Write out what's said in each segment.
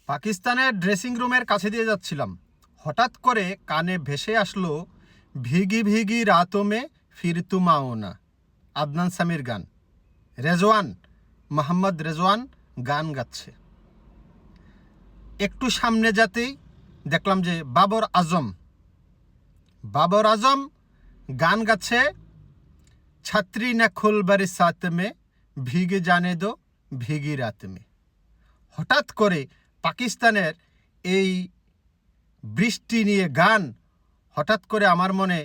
পাকিস্তানের ড্রেসিং রুমের কাছে দিয়ে যাচ্ছিলাম, হঠাৎ করে কানে ভেসে আসলো ভিগি ভিগি রাতোं में फिर तुम आओ ना, আদনান সামির গান। রেজওয়ান, মোহাম্মদ রেজওয়ান গান গাচ্ছে। একটু সামনে যেতেই দেখলাম যে বাবর আজম গান গাচ্ছে, ছাত্রী না খুল বরসাত মে ভিগে জানে দো ভিগি রাত মে। হঠাৎ করে পাকিস্তানের এই বৃষ্টি নিয়ে গান, হঠাৎ করে আমার মনে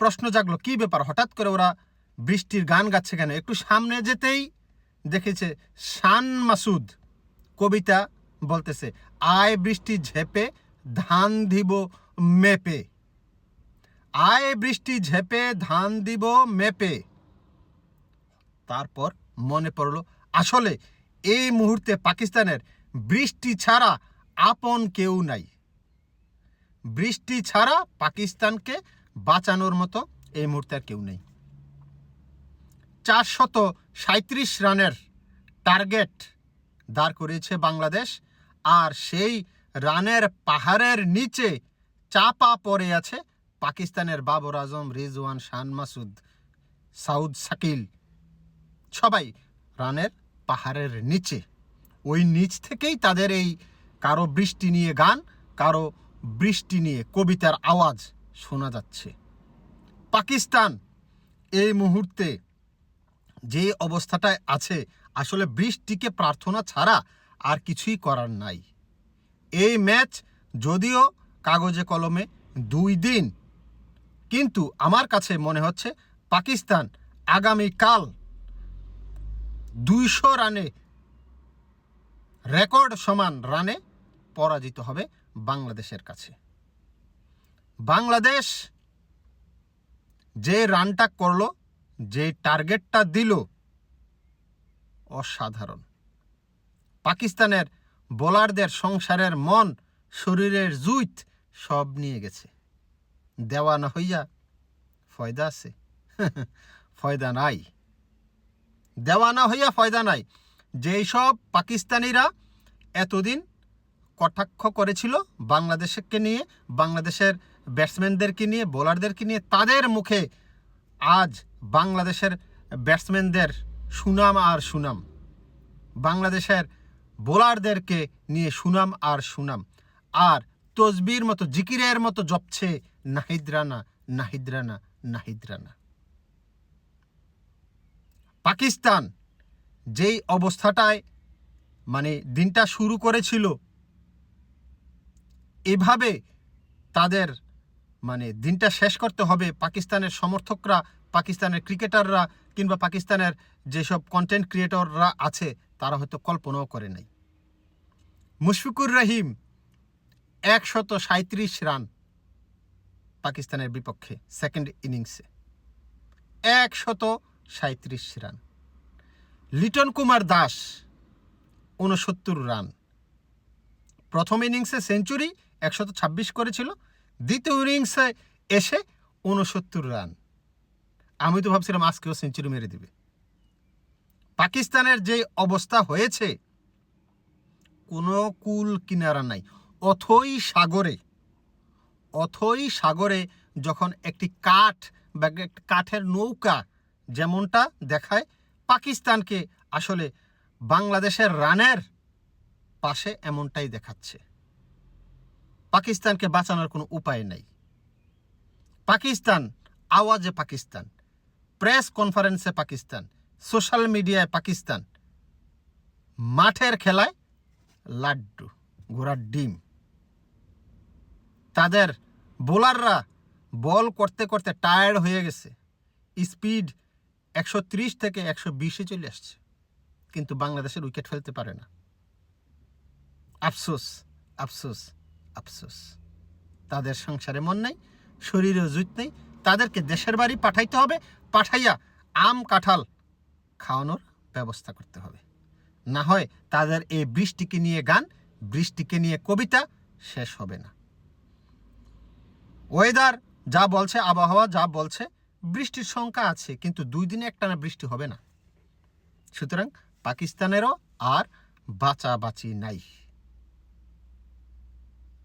প্রশ্ন জাগলো, কি ব্যাপার, হঠাৎ করে ওরা বৃষ্টির গান গাচ্ছে কেন? একটু সামনে যেতেই দেখেছে শান মাসুদ কবিতা বলতেছে, আয় বৃষ্টি ঝেপে ধান দিব মেপে, আয় বৃষ্টি ঝেপে ধান দিব মেপে। তারপর মনে পড়লো আসলে এই মুহূর্তে পাকিস্তানের বৃষ্টি ছাড়া আপন কেউ নাই। বৃষ্টি ছাড়া পাকিস্তানকে বাঁচানোর মতো এই মুহূর্তে আর কেউ নেই। 437 রানের টার্গেট দাঁড় করিয়েছে বাংলাদেশ, আর সেই রানের পাহাড়ের নিচে চাপা পড়ে আছে পাকিস্তানের বাবর আজম, রিজওয়ান, শান মাসুদ, সাউদ শাকিল, সবাই রানের পাহাড়ের নিচে। ওই নিচ থেকেই তাদের এই কারো বৃষ্টি নিয়ে গান, কারো বৃষ্টি নিয়ে কবিতার আওয়াজ শোনা যাচ্ছে। পাকিস্তান এই মুহূর্তে যে অবস্থাটায় আছে, আসলে বৃষ্টিকে প্রার্থনা ছাড়া আর কিছুই করার নাই। এই ম্যাচ যদিও কাগজে কলমে 2 দিন, কিন্তু আমার কাছে মনে হচ্ছে পাকিস্তান আগামীকাল 200 রানে, রেকর্ড সমান রানে পরাজিত হবে বাংলাদেশের কাছে। বাংলাদেশ যে রানটা করলো, যে টার্গেটটা দিল, অসাধারণ। পাকিস্তানের বোলারদের সংসারের মন, শরীরের জুইত সব নিয়ে গেছে। দেওয়ানা হইয়া ফয়দা আছে? ফয়দা নাই। দেওয়ানা হইয়া ফয়দা নাই। যেই সব পাকিস্তানিরা এতদিন কটাক্ষ করেছিল বাংলাদেশকে নিয়ে, বাংলাদেশের ব্যাটসম্যানদেরকে নিয়ে, বোলারদেরকে নিয়ে, তাদের মুখে আজ বাংলাদেশের ব্যাটসম্যানদের সুনাম আর সুনাম, বাংলাদেশের বোলারদেরকে নিয়ে সুনাম আর সুনাম। আর তসবির মতো, জিকিরের মতো জপছে নাহিদ রানা, নাহিদ রানা, নাহিদ রানা। পাকিস্তান যেই অবস্থাটায় দিনটা শুরু করেছিল, এভাবে তাদের দিনটা শেষ করতে হবে, পাকিস্তানের সমর্থকরা, পাকিস্তানের ক্রিকেটাররা, কিংবা পাকিস্তানের যেসব কন্টেন্ট ক্রিয়েটররা আছে, তারা হয়তো কল্পনাও করে নাই। মুশফিকুর রহিম 137 রান পাকিস্তানের বিপক্ষে সেকেন্ড ইনিংসে, 137 রান। লিটন কুমার দাস 69 রান। প্রথম ইনিংসে সেঞ্চুরি 126 করেছিল, দ্বিতীয় ইনিংসে এসে 69 রান। আমি তো ভাবছিলাম আজকেও সেঞ্চুরি মেরে দিবে। পাকিস্তানের যে অবস্থা হয়েছে, কোনো কুল কিনারা নাই। অথই সাগরে যখন একটি কাঠ বা কাঠের নৌকা যেমনটা দেখায়, পাকিস্তানকে আসলে বাংলাদেশের রানের পাশে এমনটাই দেখাচ্ছে। পাকিস্তানকে বাঁচানোর কোনো উপায় নাই। পাকিস্তান আওয়াজে পাকিস্তান, প্রেস কনফারেন্সে পাকিস্তান, সোশ্যাল মিডিয়ায় পাকিস্তান, মাঠের খেলায় লাড্ডু, ঘোড়ার ডিম। তাদের বোলাররা বল করতে করতে টায়ার্ড হয়ে গেছে, স্পিড 130 থেকে 120-এ চলে আসছে, কিন্তু বাংলাদেশের উইকেট ফেলতে পারে না। আফসোস, আফসোস, আফসোস। তাদের সংসারে মন নেই, শরীরে জুত নেই। তাদেরকে দেশের বাড়ি পাঠাইতে হবে, পাঠাইয়া আম কাঁঠাল খাওয়ানোর ব্যবস্থা করতে হবে। না হয় তাদের এই বৃষ্টিকে নিয়ে গান, বৃষ্টিকে নিয়ে কবিতা শেষ হবে না। ওয়েদার যা বলছে, আবহাওয়া যা বলছে, বৃষ্টির সংখ্যা আছে, কিন্তু 2 দিনে একটানা বৃষ্টি হবে না। সুতরাং পাকিস্তানেরও আর বাঁচাবাঁচি নাই।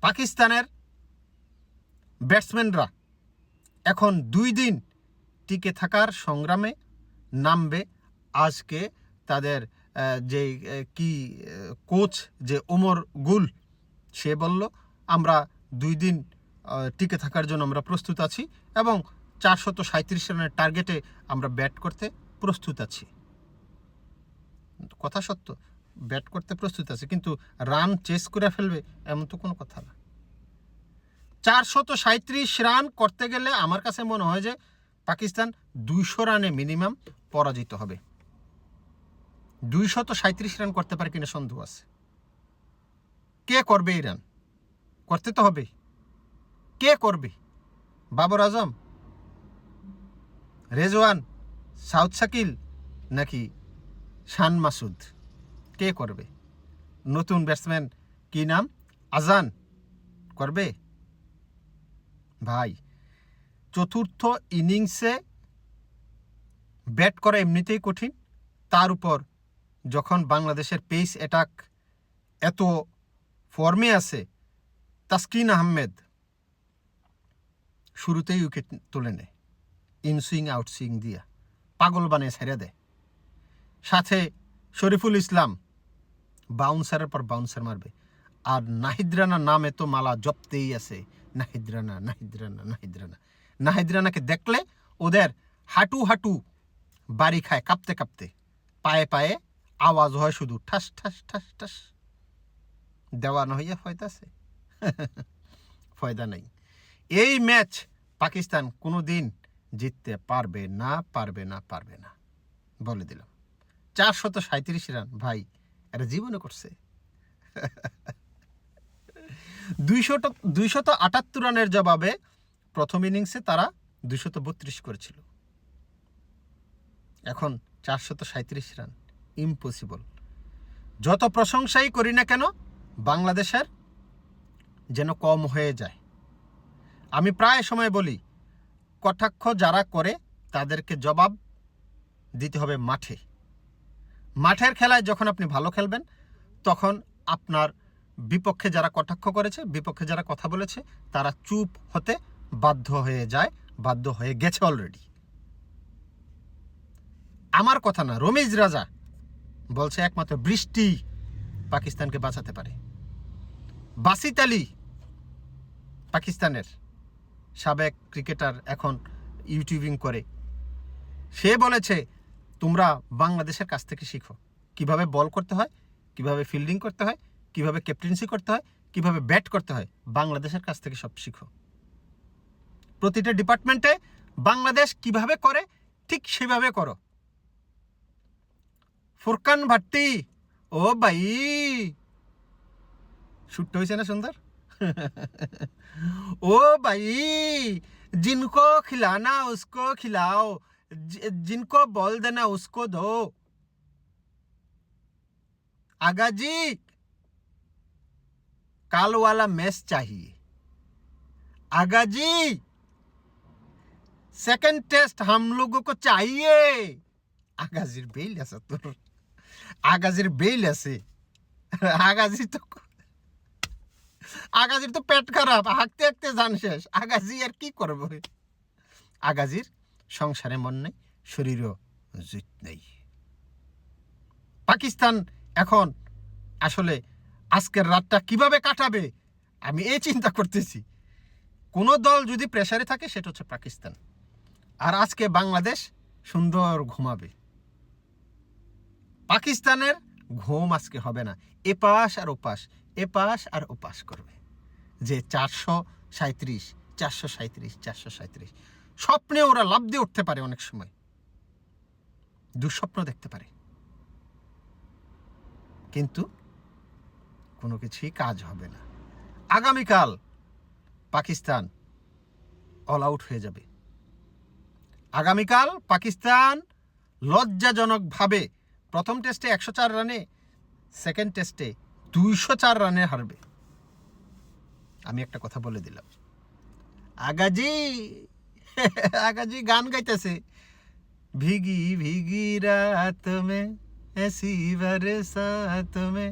পাকিস্তানের ব্যাটসম্যানরা এখন 2 দিন টিকে থাকার সংগ্রামে নামবে। আজকে তাদের যে কি কোচ যে ওমর গুল সে বলল আমরা 2 দিন টিকে থাকার জন্য আমরা প্রস্তুত আছি এবং 437 রানের টার্গেটে আমরা ব্যাট করতে প্রস্তুত আছি। কথা সত্য, ব্যাট করতে প্রস্তুত আছে, কিন্তু রান চেস করে ফেলবে এমন তো কোনো কথা না। 437 রান করতে গেলে আমার কাছে মনে হয় যে পাকিস্তান 200 রানে মিনিমাম পরাজিত হবে। 237 রান করতে পারে কিনা সন্দেহ আছে। কে করবে এই রান? করতে তো হবে। কে করবে? বাবর আজম, রেজওয়ান, সাউথ শাকিল নাকি শান মাসুদ? কে করবে? নতুন ব্যাটসম্যান কি নাম, আজান করবে? ভাই, চতুর্থ ইনিংসে ব্যাট করা এমনিতেই কঠিন, তার উপর যখন বাংলাদেশের পেস অ্যাটাক এত ফর্মে আছে, তাসকিন আহমেদ শুরুতেই উইকেট তুলে নেয়, ইনসুইং আউটসুইং দিয়া পাগল বানিয়ে ছেড়ে দেয়। সাথে শরীফুল ইসলাম বাউন্সারের পর বাউন্সার মারবে। আর নাহিদ রানা নামে তো মালা জপতেই আছে, নাহিদ রানা, নাহিদ রানা, নাহিদ রানা। নাহিদ রানাকে দেখলে ওদের হাঁটু হাঁটু বাড়ি খায়, কাঁপতে কাঁপতে, পায়ে পায়ে আওয়াজ হয় শুধু ঠাস ঠাস ঠাস ঠাস। দেওয়ানো হইয়া ফয়দা আছে? ফয়দা নেই। এই ম্যাচ পাকিস্তান কোনো দিন জিততে পারবে না, পারবে না, পারবে না, বলে দিলাম। 437 রান ভাই, এরা জীবনে করছে। 278 রানের জবাবে প্রথম ইনিংসে তারা 232 করেছিল। এখন 437 রান ইম্পসিবল। যত প্রশংসাই করি না কেন বাংলাদেশের যেন কম হয়ে যায়। আমি প্রায় সময় বলি, কটাক্ষ যারা করে তাদেরকে জবাব দিতে হবে মাঠে। মাঠের খেলায় যখন আপনি ভালো খেলবেন, তখন আপনার বিপক্ষে যারা কটাক্ষ করেছে, বিপক্ষে যারা কথা বলেছে, তারা চুপ হতে বাধ্য হয়ে যায়, বাধ্য হয়ে গেছে অলরেডি। আমার কথা না, রমিজ রাজা বলছে একমাত্র বৃষ্টি পাকিস্তানকে বাঁচাতে পারে। বাসিত আলী, পাকিস্তানের সাবেক ক্রিকেটার, এখন ইউটিউবিং করে, সে বলেছে তোমরা বাংলাদেশের কাছ থেকে শিখো, কিভাবে বল করতে হয়, কিভাবে ফিল্ডিং করতে হয়, কিভাবে ক্যাপ্টেন্সি করতে হয়, কিভাবে ব্যাট করতে হয়, বাংলাদেশের কাছ থেকে সব শিখো। প্রতিটা ডিপার্টমেন্টে বাংলাদেশ কিভাবে করে ঠিক সেভাবে করো। ফুরকান ভাট্টি, ও ভাই, শুটটা হয়েছে না সুন্দর? ओ भाई, जिनको खिलाना उसको खिलाओ, जिनको बॉल देना उसको दो। आगा जी, काल वाला मैच चाहिए। आगा जी, सेकंड टेस्ट हम लोगों को चाहिए। आगाजीर बेल আছে তোর, আগাজির বেল আছে। আগাজি তো, আগাজির তো পেট খারাপ, হাঁকতে হাঁকতে জান শেষ। আগাজি আর কি করবে? আগাজির সংসারে মন নেই, শরীরও জুত নেই। পাকিস্তান এখন আসলে আজকের রাতটা কিভাবে কাটাবে আমি এই চিন্তা করতেছি। কোনো দল যদি প্রেসারে থাকে সেটা হচ্ছে পাকিস্তান। আর আজকে বাংলাদেশ সুন্দর ঘুমাবে। পাকিস্তানের ঘুম আজকে হবে না, এপাশ আর ওপাশ, এপাশ আর ওপাশ করবে যে 437, 437, 437। স্বপ্নে ওরা লাভ দিয়ে উঠতে পারে, অনেক সময় দুঃস্বপ্ন দেখতে পারে, কিন্তু কোনো কিছুই কাজ হবে না। আগামীকাল পাকিস্তান অল আউট হয়ে যাবে। আগামীকাল পাকিস্তান লজ্জাজনকভাবে প্রথম টেস্টে 104 রানে, সেকেন্ড টেস্টে 204 রানে হারবে। আমি একটা কথা বলে দিলাম। আগাজি, আগাজি গান গাইতেছে, ভিগি ভিগি রাত মে ऐसी बरसात में।